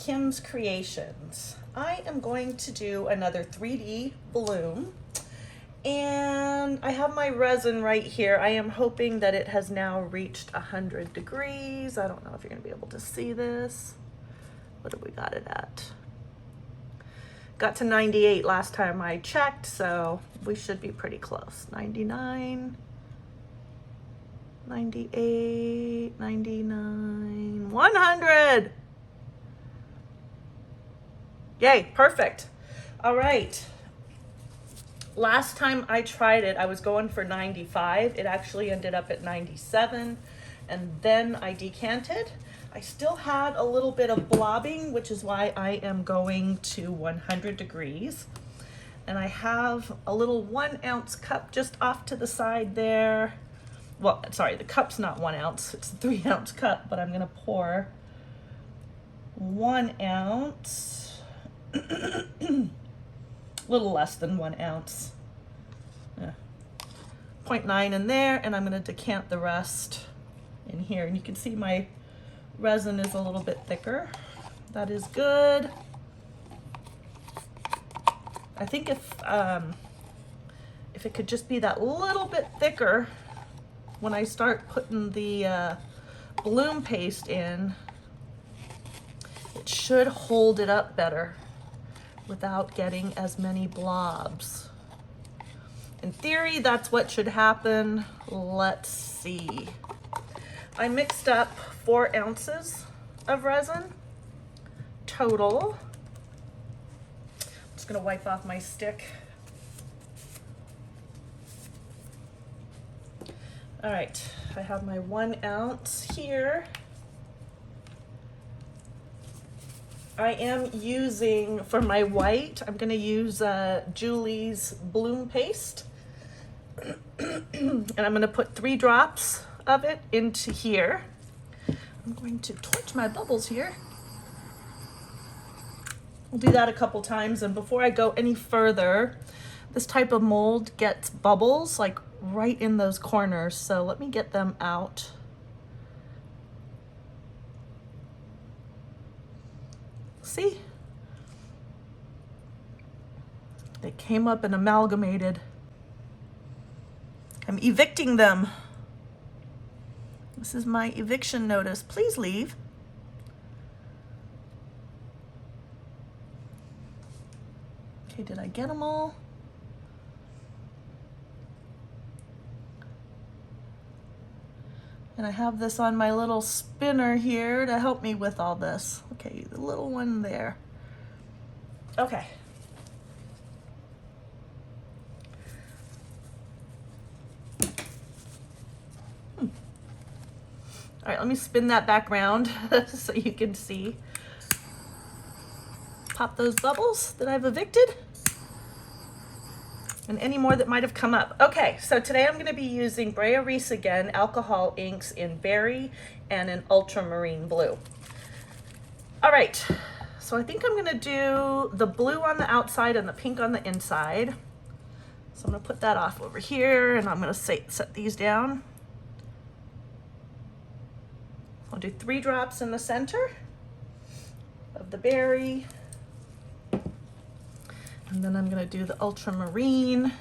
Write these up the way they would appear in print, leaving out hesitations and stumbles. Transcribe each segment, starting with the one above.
Kim's Creations. I am going to do another 3D bloom, and I have my resin right here. I am hoping that it has now reached 100 degrees. I don't know if you're gonna be able to see this. What have we got it at? Got to 98 last time I checked, so we should be pretty close. 99, 98, 99, 100. Yay, perfect. All right. Last time I tried it, I was going for 95. It actually ended up at 97, and then I decanted. I still had a little bit of blobbing, which is why I am going to 100 degrees. And I have a little 1 ounce cup just off to the side there. Well, sorry, the cup's not 1 ounce, it's a 3 ounce cup, but I'm gonna pour 1 ounce, a little less than 1 ounce. 0.9 in there, and I'm gonna decant the rest in here. And you can see my resin is a little bit thicker. That is good. I think if it could just be that little bit thicker when I start putting the bloom paste in, it should hold it up better without getting as many blobs. In theory, that's what should happen. Let's see. I mixed up 4 ounces of resin total. I'm just gonna wipe off my stick. All right, I have my 1 ounce here. I am using, for my white, I'm gonna use Julie's bloom paste. And I'm gonna put 3 drops of it into here. I'm going to torch my bubbles here. We'll do that a couple times, and before I go any further, this type of mold gets bubbles like right in those corners, so let me get them out. See? They came up and amalgamated. I'm evicting them. This is my eviction notice. Please leave. Okay, did I get them all? And I have this on my little spinner here to help me with all this. Okay, the little one there. Okay. All right, let me spin that back round so you can see. Pop those bubbles that I've evicted. And any more that might have come up. Okay, so today I'm gonna be using Brea Reese again, alcohol inks in berry and an ultramarine blue. All right, so I think I'm gonna do the blue on the outside and the pink on the inside. So I'm gonna put that off over here, and I'm gonna set these down. I'll do 3 drops in the center of the berry. And then I'm gonna do the ultramarine.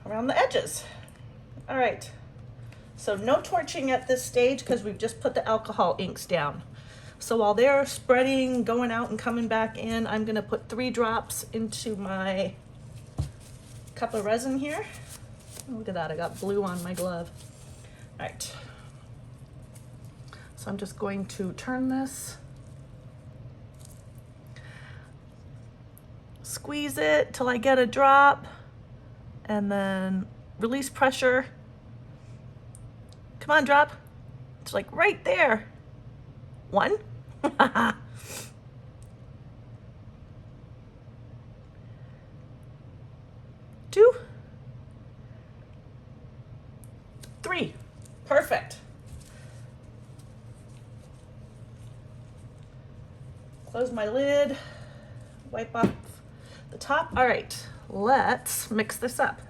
Around the edges. All right. So no torching at this stage because we've just put the alcohol inks down. So while they're spreading, going out and coming back in, I'm gonna put 3 drops into my cup of resin here. Oh, look at that, I got blue on my glove. All right. So I'm just going to turn this, squeeze it till I get a drop, and then release pressure. Come on, drop. It's like right there. 1. 2. 3. Perfect. Close my lid, wipe off the top. All right, let's mix this up.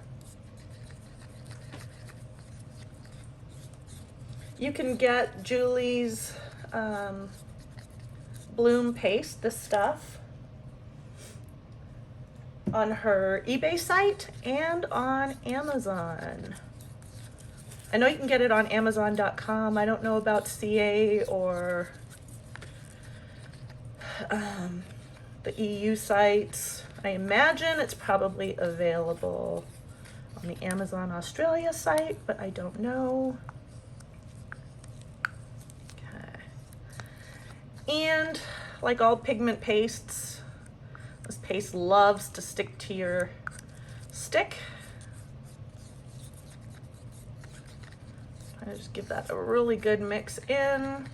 You can get Julie's bloom paste, this stuff, on her eBay site and on Amazon. I know you can get it on Amazon.com. I don't know about CA or the EU sites. I imagine it's probably available on the Amazon Australia site, but I don't know. Okay. And like all pigment pastes, this paste loves to stick to your stick. I just give that a really good mix in.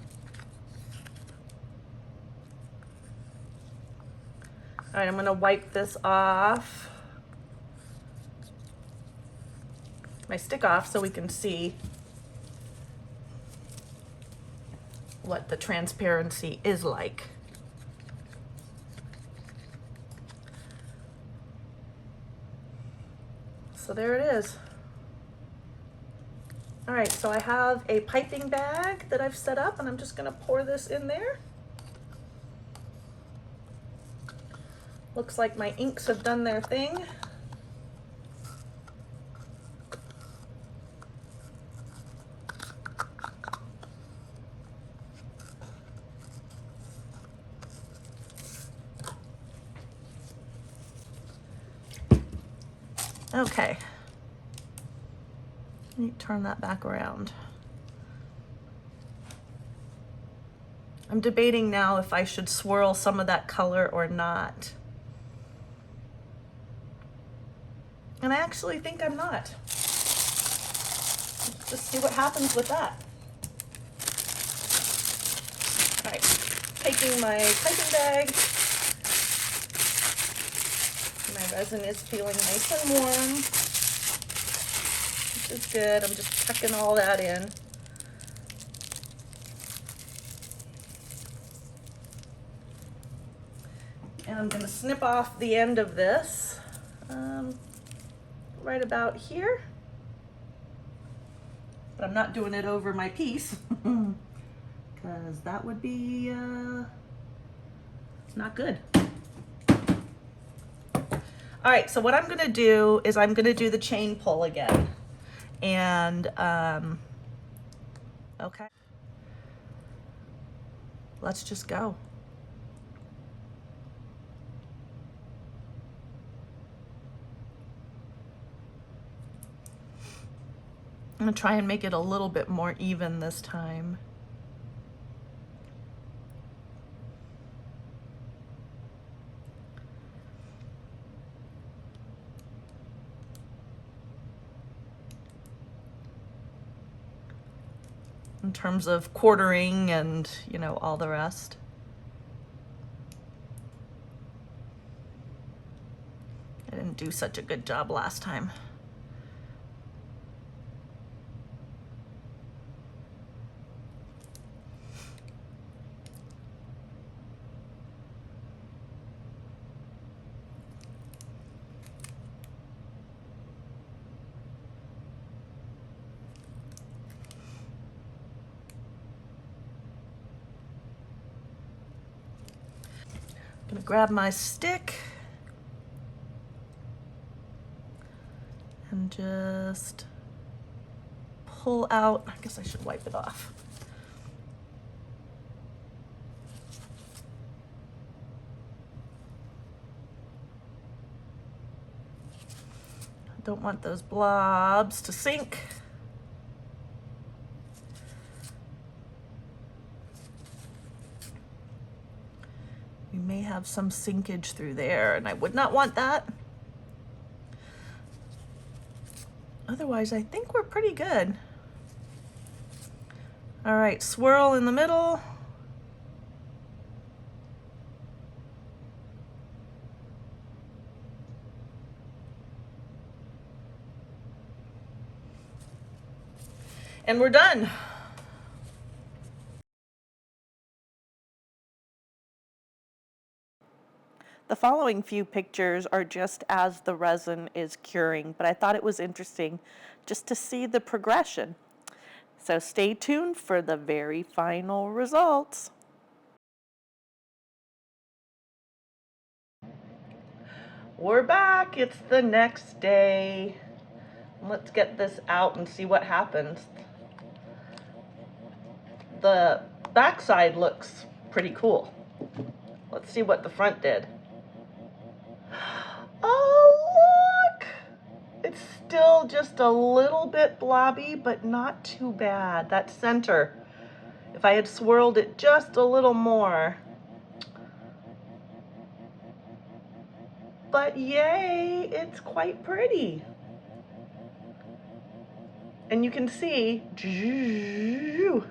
All right, I'm gonna wipe this off, my stick off, so we can see what the transparency is like. So there it is. All right, so I have a piping bag that I've set up, and I'm just gonna pour this in there. Looks like my inks have done their thing. Okay. Let me turn that back around. I'm debating now if I should swirl some of that color or not. And I actually think I'm not. Let's just see what happens with that. All right, taking my piping bag. My resin is feeling nice and warm, which is good. I'm just tucking all that in. And I'm gonna snip off the end of this. Right about here, but I'm not doing it over my piece because that would be not good. All right, so what I'm gonna do is I'm gonna do the chain pull again, and okay, let's just go. I'm gonna try and make it a little bit more even this time. In terms of quartering and, you know, all the rest. I didn't do such a good job last time. I'm gonna grab my stick and just pull out. I guess I should wipe it off. I don't want those blobs to sink. We may have some sinkage through there, and I would not want that. Otherwise, I think we're pretty good. All right, swirl in the middle. And we're done. The following few pictures are just as the resin is curing, but I thought it was interesting just to see the progression. So stay tuned for the very final results. We're back. It's the next day. Let's get this out and see what happens. The backside looks pretty cool. Let's see what the front did. Oh, look! It's still just a little bit blobby, but not too bad. That center, if I had swirled it just a little more. But yay, it's quite pretty. And you can see, you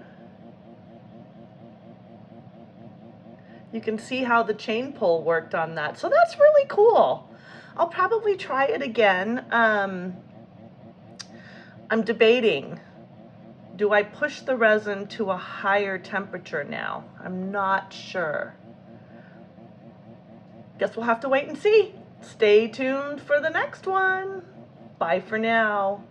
can see how the chain pull worked on that. So that's really cool. I'll probably try it again. I'm debating, do I push the resin to a higher temperature now? I'm not sure. Guess we'll have to wait and see. Stay tuned for the next one. Bye for now.